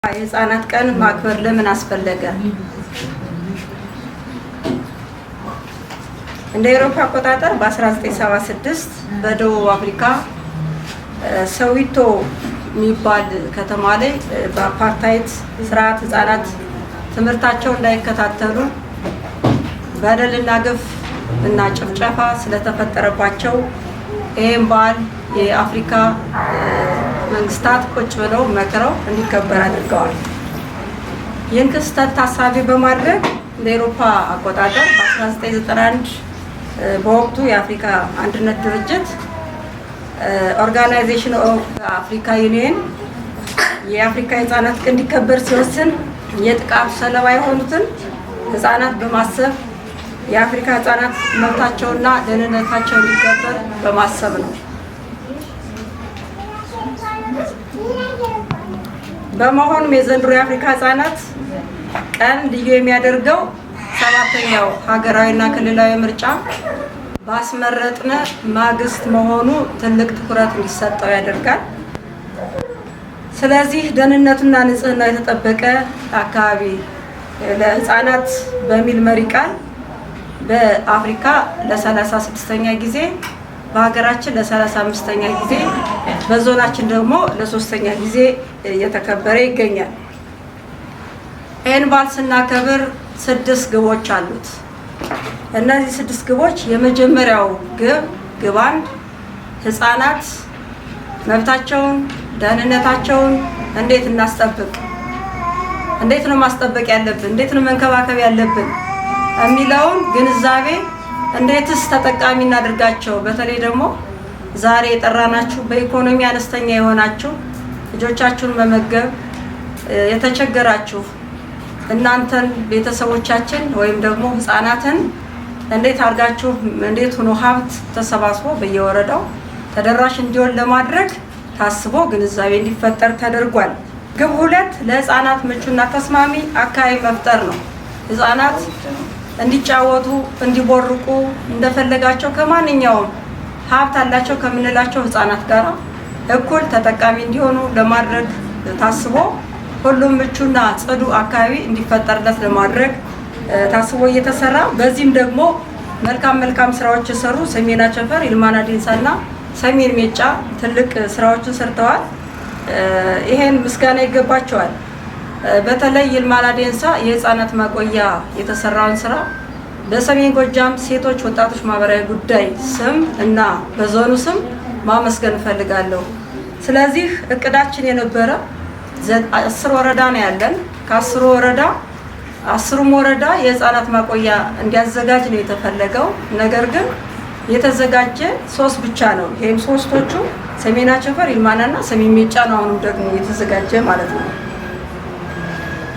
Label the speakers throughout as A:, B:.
A: የህፃናት ቀን ማክበር ለምን አስፈለገ? እንደ አውሮፓ አቆጣጠር በ1976 በደቡብ አፍሪካ ሰዊቶ የሚባል ከተማ ላይ በአፓርታይድ ስርዓት ህፃናት ትምህርታቸውን እንዳይከታተሉ በደልና ግፍ እና ጭፍጨፋ ስለተፈጠረባቸው ይህም በዓል የአፍሪካ መንግስታት ቁጭ ብለው መክረው እንዲከበር አድርገዋል። ይህን ክስተት ታሳቢ በማድረግ እንደ አውሮፓ አቆጣጠር በ1991 በወቅቱ የአፍሪካ አንድነት ድርጅት ኦርጋናይዜሽን ኦፍ አፍሪካ ዩኒየን የአፍሪካ ህፃናት ቀን እንዲከበር ሲወስን የጥቃቱ ሰለባ የሆኑትን ህፃናት በማሰብ የአፍሪካ ህፃናት መብታቸውና ደህንነታቸው እንዲከበር በማሰብ ነው። በመሆኑም የዘንድሮ የአፍሪካ ህፃናት ቀን ልዩ የሚያደርገው ሰባተኛው ሀገራዊና ክልላዊ ምርጫ ባስመረጥነ ማግስት መሆኑ ትልቅ ትኩረት እንዲሰጠው ያደርጋል። ስለዚህ ደህንነቱና ንጽህናው የተጠበቀ አካባቢ ለህፃናት በሚል መሪ ቃል በአፍሪካ ለ36ኛ ጊዜ በሀገራችን ለ35ኛ ጊዜ በዞናችን ደግሞ ለ3ኛ ጊዜ እየተከበረ ይገኛል። ይህን በዓል ስናከብር 6 ግቦች አሉት። እነዚህ 6 ግቦች የመጀመሪያው ግብ 1 ህፃናት መብታቸውን ደህንነታቸውን እንዴት እናስጠብቅ፣ እንዴት ነው ማስጠበቅ ያለብን፣ እንዴት ነው መንከባከብ ያለብን የሚለውን ግንዛቤ እንዴትስ ተጠቃሚ እናድርጋቸው። በተለይ ደግሞ ዛሬ የጠራናችሁ በኢኮኖሚ አነስተኛ የሆናችሁ ልጆቻችሁን መመገብ የተቸገራችሁ እናንተን ቤተሰቦቻችን ወይም ደግሞ ህፃናትን እንዴት አድርጋችሁ እንዴት ሆኖ ሀብት ተሰባስቦ በየወረዳው ተደራሽ እንዲሆን ለማድረግ ታስቦ ግንዛቤ እንዲፈጠር ተደርጓል። ግብ 2 ለህፃናት ምቹና ተስማሚ አካባቢ መፍጠር ነው። ህፃናት እንዲጫወቱ እንዲቦርቁ እንደፈለጋቸው ከማንኛውም ሀብት አላቸው ከምንላቸው ህፃናት ጋር እኩል ተጠቃሚ እንዲሆኑ ለማድረግ ታስቦ ሁሉም ምቹና ጽዱ አካባቢ እንዲፈጠርለት ለማድረግ ታስቦ እየተሰራ በዚህም ደግሞ መልካም ስራዎች የሰሩ ሰሜን አቸፈር፣ ይልማና ዴንሳና ሰሜን ሜጫ ትልቅ ስራዎችን ሰርተዋል። ይሄን ምስጋና ይገባቸዋል። በተለይ ይልማና ዴንሳ የህፃናት ማቆያ የተሰራውን ስራ በሰሜን ጎጃም ሴቶች ወጣቶች ማህበራዊ ጉዳይ ስም እና በዞኑ ስም ማመስገን እፈልጋለሁ። ስለዚህ እቅዳችን የነበረ 10 ወረዳ ነው ያለን። ከ10 ወረዳ 10ም ወረዳ የህፃናት ማቆያ እንዲያዘጋጅ ነው የተፈለገው። ነገር ግን የተዘጋጀ 3 ብቻ ነው። ይሄም 3ቶቹ ሰሜን አቸፈር፣ ይልማናና ሰሜን ሜጫ ነው። አሁንም ደግሞ የተዘጋጀ ማለት ነው።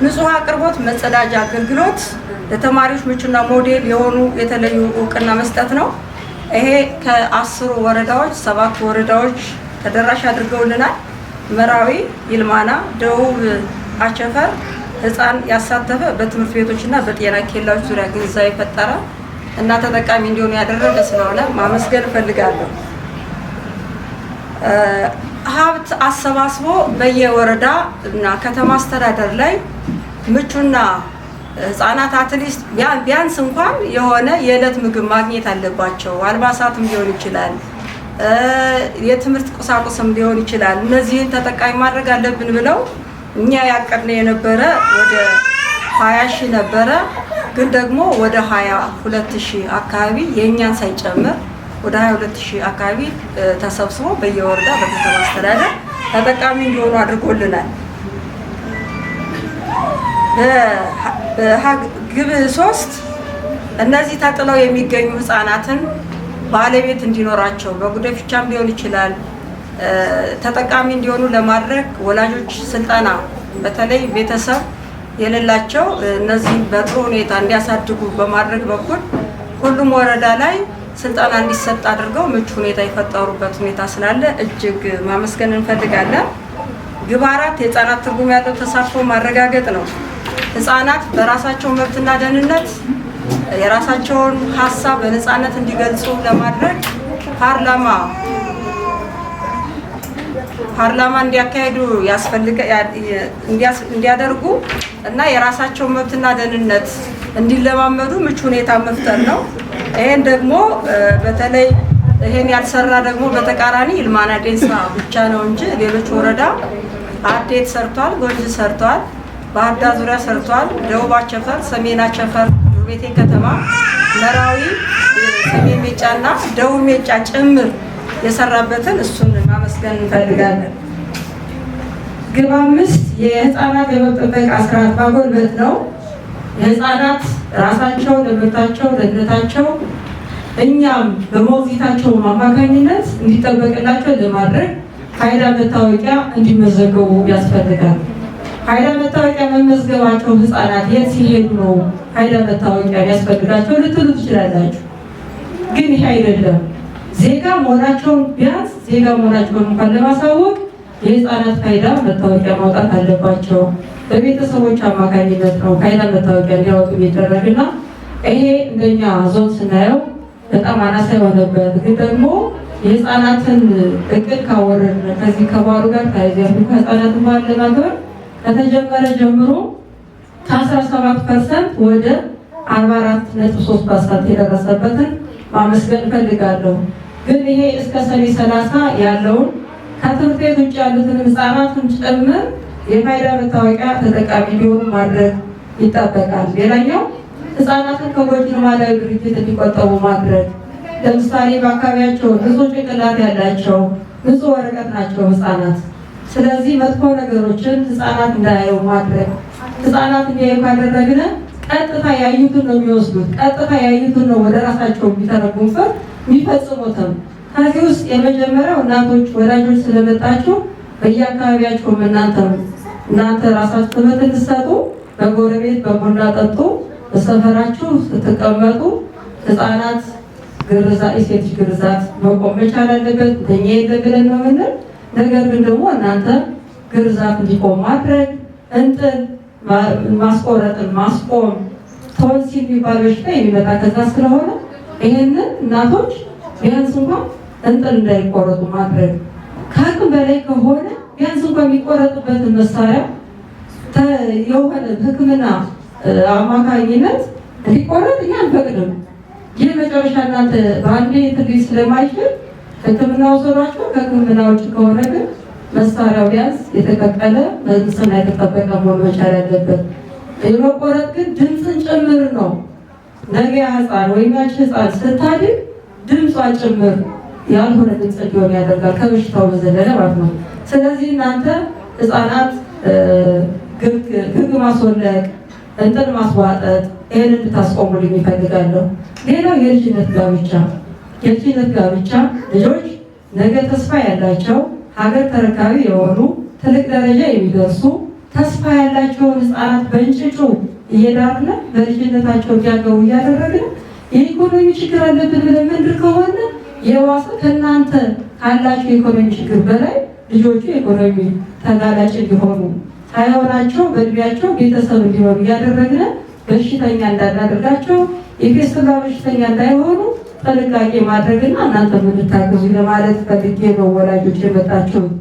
A: ንጹህ አቅርቦት መጸዳጃ አገልግሎት ለተማሪዎች ምቹና ሞዴል የሆኑ የተለዩ እውቅና መስጠት ነው። ይሄ ከ10 ወረዳዎች 7 ወረዳዎች ተደራሽ አድርገውልናል። መራዊ፣ ይልማና፣ ደቡብ አቸፈር ህፃን ያሳተፈ በትምህርት ቤቶችና በጤና ኬላዎች ዙሪያ ግንዛቤ ፈጠረ እና ተጠቃሚ እንዲሆኑ ያደረገ ስለሆነ ማመስገን እፈልጋለሁ። ሀብት አሰባስቦ በየወረዳ እና ከተማ አስተዳደር ላይ ምቹና ህፃናት አትሊስት ቢያንስ እንኳን የሆነ የዕለት ምግብ ማግኘት አለባቸው። አልባሳትም ሊሆን ይችላል፣ የትምህርት ቁሳቁስም ሊሆን ይችላል። እነዚህን ተጠቃሚ ማድረግ አለብን ብለው እኛ ያቀድነው የነበረ ወደ 20,000 ነበረ። ግን ደግሞ ወደ 22,000 አካባቢ የእኛን ሳይጨምር ወደ 22,000 አካባቢ ተሰብስቦ በየወረዳ በከተማ አስተዳደር ተጠቃሚ እንዲሆኑ አድርጎልናል። ግብ 3 እነዚህ ተጥለው የሚገኙ ህፃናትን ባለቤት እንዲኖራቸው በጉዲፈቻም ሊሆን ይችላል ተጠቃሚ እንዲሆኑ ለማድረግ ወላጆች ስልጠና በተለይ ቤተሰብ የሌላቸው እነዚህ በጥሩ ሁኔታ እንዲያሳድጉ በማድረግ በኩል ሁሉም ወረዳ ላይ ስልጠና እንዲሰጥ አድርገው ምቹ ሁኔታ የፈጠሩበት ሁኔታ ስላለ እጅግ ማመስገን እንፈልጋለን። ግብ 4 የህፃናት ትርጉም ያለው ተሳትፎ ማረጋገጥ ነው። ህፃናት በራሳቸው መብትና ደህንነት የራሳቸውን ሀሳብ በነፃነት እንዲገልጹ ለማድረግ ፓርላማ ፓርላማ እንዲያካሄዱ እንዲያደርጉ እና የራሳቸውን መብትና ደህንነት እንዲለማመዱ ምቹ ሁኔታ መፍጠር ነው። ይሄን ደግሞ በተለይ ይሄን ያልሰራ ደግሞ በተቃራኒ ይልማና ዴንሳ ብቻ ነው እንጂ ሌሎች ወረዳ አዴት ሰርቷል፣ ጎንጅ ሰርቷል፣ ባህር ዳር ዙሪያ ሰርቷል፣ ደቡብ አቸፈር፣ ሰሜን አቸፈር፣ ዱርቤቴ ከተማ፣ መራዊ፣ ሰሜን ሜጫና ደቡብ ሜጫ ጭምር የሰራበትን እሱን ማመስገን እንፈልጋለን። ግብ 5 የህፃናት የመብት ጥበቃ ስርዓት ማጎልበት ነው። የህፃናት ራሳቸው ለመብታቸው ለደህንነታቸው እኛም በሞግዚታቸው አማካኝነት እንዲጠበቅላቸው ለማድረግ ፋይዳ መታወቂያ እንዲመዘገቡ ያስፈልጋል። ፋይዳ መታወቂያ መመዝገባቸው ህፃናት የት ሲሄዱ ነው ፋይዳ መታወቂያ ያስፈልጋቸው ልትሉ ትችላላችሁ። ግን ይሄ አይደለም። ዜጋ መሆናቸውን ቢያንስ ዜጋ መሆናቸውን እንኳን ለማሳወቅ የህፃናት ፋይዳ መታወቂያ ማውጣት አለባቸው። በቤተሰቦች አማካኝነት ነው ፋይዳ መታወቂያ እንዲያወጡ የሚደረግና ይሄ እንደኛ ዞን ስናየው በጣም አናሳ የሆነበት ግን ደግሞ የህፃናትን እቅድ ካወረድን ከዚህ ከባሉ ጋር ታይዘን ከህፃናት ማለት ለማገር ከተጀመረ ጀምሮ ከ17% ወደ 44.3% የደረሰበትን ማመስገን ፈልጋለሁ። ግን ይሄ እስከ ሰኔ 30 ያለውን ከትምህርት ቤት ውጭ ያሉትን ህፃናትን ጭምር የፋይዳ መታወቂያ ተጠቃሚ እንዲሆኑ ማድረግ ይጠበቃል። ሌላኛው ህፃናትን ከጎጂ ልማዳዊ ድርጊት እንዲቆጠቡ ማድረግ። ለምሳሌ በአካባቢያቸው ንጹህ ጭንቅላት ያላቸው ንጹህ ወረቀት ናቸው ህፃናት። ስለዚህ መጥፎ ነገሮችን ህፃናት እንዳያዩ ማድረግ። ህፃናት እንዲያዩ ካደረግን ቀጥታ ያዩትን ነው የሚወስዱት፣ ቀጥታ ያዩትን ነው ወደ ራሳቸው የሚተረጉሙት የሚፈጽሙትም። ከዚህ ውስጥ የመጀመሪያው እናቶች ወላጆች ስለመጣችሁ በየአካባቢያቸው እናንተ ራሳችሁ ትምህርት እንድትሰጡ በጎረቤት በቡና ጠጡ በሰፈራችሁ ስትቀመጡ ህፃናት ግርዛት የሴት ግርዛት መቆም መቻል አለበት። እኛ የለብለን ነው የምንል ነገር ግን ደግሞ እናንተ ግርዛት እንዲቆም ማድረግ እንጥል ማስቆረጥን ማስቆም ቶንሲል የሚባል በሽታ የሚመጣ ከዛ ስለሆነ ይሄንን እናቶች ቢያንስ እንኳን እንጥል እንዳይቆረጡ ማድረግ ከአቅም በላይ ከሆነ ቢያንስ እንኳን የሚቆረጥበትን መሳሪያ የሆነ ሕክምና አማካኝነት እንዲቆረጥ እኛ አንፈቅድም። ይህ መጨረሻ እናንተ በአንዴ ትግል ስለማይችል ሕክምና ወሰዷቸው። ከሕክምና ውጭ ከሆነ ግን መሳሪያው ቢያንስ የተቀቀለ መንግስትና የተጠበቀ መሆን መቻል ያለበት። የመቆረጥ ግን ድምፅን ጭምር ነው። ነገ ህፃን ወይም ያች ህፃን ስታድግ ድምጿ ጭምር ያልሆነ ድምፅ እንዲሆን ያደርጋል ከበሽታው በዘለለ ማለት ነው። ስለዚህ እናንተ ህፃናት ግግ ማስወለቅ እንጥል ማስዋጠጥ ይህን እንድታስቆሙልኝ ይፈልጋለሁ። ሌላው የልጅነት ጋብቻ ልጆች ነገ ተስፋ ያላቸው ሀገር ተረካቢ የሆኑ ትልቅ ደረጃ የሚደርሱ ተስፋ ያላቸውን ህፃናት በእንጭጩ እየዳርነ በልጅነታቸው እንዲያገቡ እያደረግን የኢኮኖሚ ችግር አለብን ብለን ምንድር ከሆነ የዋሰ ከእናንተ ካላቸው የኢኮኖሚ ችግር በላይ ልጆቹ የኢኮኖሚ ተጋላጭ እንዲሆኑ ሳይሆናቸው በእድሜያቸው ቤተሰብ እንዲሆኑ እያደረግን በሽተኛ እንዳናደርጋቸው የፌስቱላ በሽተኛ እንዳይሆኑ ጥንቃቄ ማድረግና እናንተ እንድታግዙ ለማለት ፈልጌ ነው ወላጆች የመጣችሁት።